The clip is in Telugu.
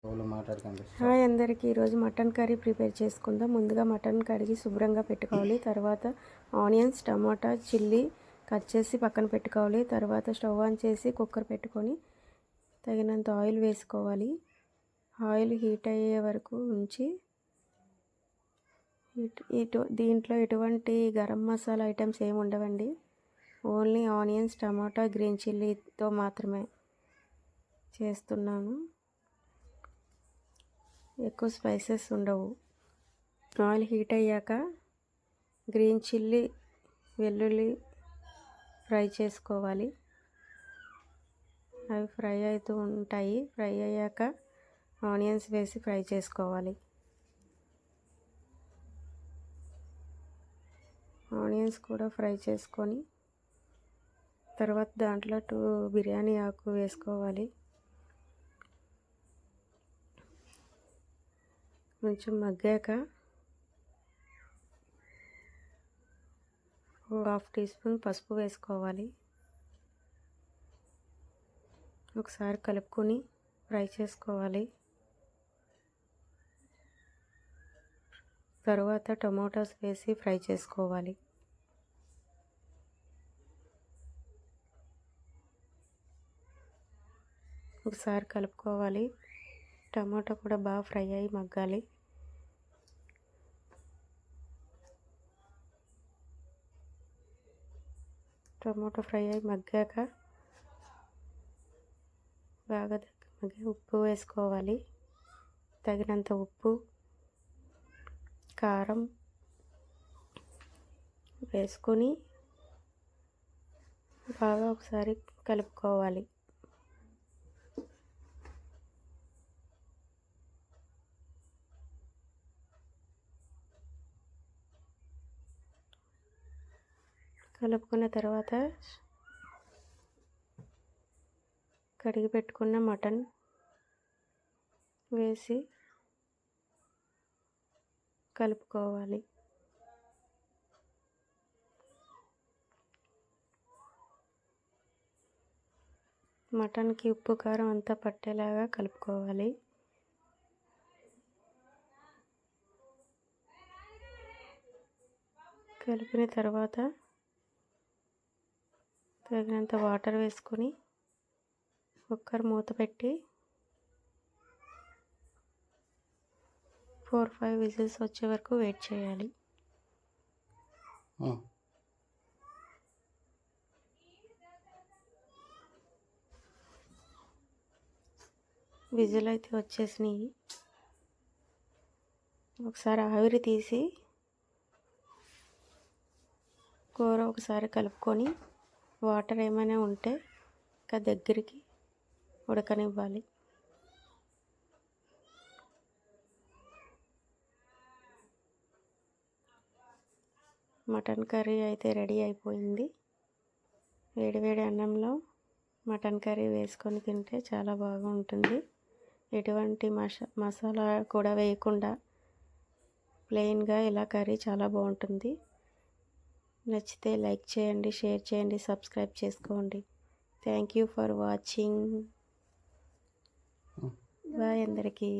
హాయ్ అందరికీ, ఈరోజు మటన్ కర్రీ ప్రిపేర్ చేసుకుందాం. ముందుగా మటన్ కడిగి శుభ్రంగా పెట్టుకోవాలి. తర్వాత ఆనియన్స్, టమాటా, చిల్లీ కట్ చేసి పక్కన పెట్టుకోవాలి. తర్వాత స్టవ్ ఆన్ చేసి కుక్కర్ పెట్టుకొని తగినంత ఆయిల్ వేసుకోవాలి. ఆయిల్ హీట్ అయ్యే వరకు ఉంచి దీంట్లో ఎటువంటి గరం మసాలా ఐటమ్స్ ఏమి ఉండవండి. ఓన్లీ ఆనియన్స్, టమాటా, గ్రీన్ చిల్లీతో మాత్రమే చేస్తున్నాను. ఎక్కువ స్పైసెస్ ఉండవు. ఆయిల్ హీట్ అయ్యాక గ్రీన్ చిల్లీ, వెల్లుల్లి ఫ్రై చేసుకోవాలి. అవి ఫ్రై అవుతూ ఉంటాయి. ఫ్రై అయ్యాక ఆనియన్స్ వేసి ఫ్రై చేసుకోవాలి. ఆనియన్స్ కూడా ఫ్రై చేసుకొని తర్వాత దాంట్లో 2 బిర్యానీ ఆకు వేసుకోవాలి. కొంచెం మగ్గాక 1/2 టీ స్పూన్ పసుపు వేసుకోవాలి. ఒకసారి కలుపుకొని ఫ్రై చేసుకోవాలి. తర్వాత టమాటాస్ వేసి ఫ్రై చేసుకోవాలి. ఒకసారి కలుపుకోవాలి. టమాటా కూడా బాగా ఫ్రై అయ్యి మగ్గాలి. టమాటా ఫ్రై అయ్యి మగ్గాక బాగా మగ్గి ఉప్పు వేసుకోవాలి. తగినంత ఉప్పు, కారం వేసుకొని బాగా ఒకసారి కలుపుకోవాలి. కలుపుకున్న తర్వాత కడిగి పెట్టుకున్న మటన్ వేసి కలుపుకోవాలి. మటన్కి ఉప్పు, కారం అంతా పట్టేలాగా కలుపుకోవాలి. కలిపిన తర్వాత తగినంత వాటర్ వేసుకొని కుక్కర్ మూత పెట్టి 4-5 విజిల్స్ వచ్చే వరకు వెయిట్ చేయాలి. విజిల్ అయితే వచ్చేసినాయి. ఒకసారి ఆవిరి తీసి కూర ఒకసారి కలుపుకొని వాటర్ ఏమైనా ఉంటే ఇంకా దగ్గరికి ఉడకనివ్వాలి. మటన్ కర్రీ అయితే రెడీ అయిపోయింది. వేడివేడి అన్నంలో మటన్ కర్రీ వేసుకొని తింటే చాలా బాగుంటుంది. ఎటువంటి మసాలా కూడా వేయకుండా ప్లెయిన్గా ఇలా కర్రీ చాలా బాగుంటుంది. నచ్చితే లైక్ చేయండి, షేర్ చేయండి, సబ్స్క్రైబ్ చేసుకోండి. Thank you for watching. Bye అందరికీ.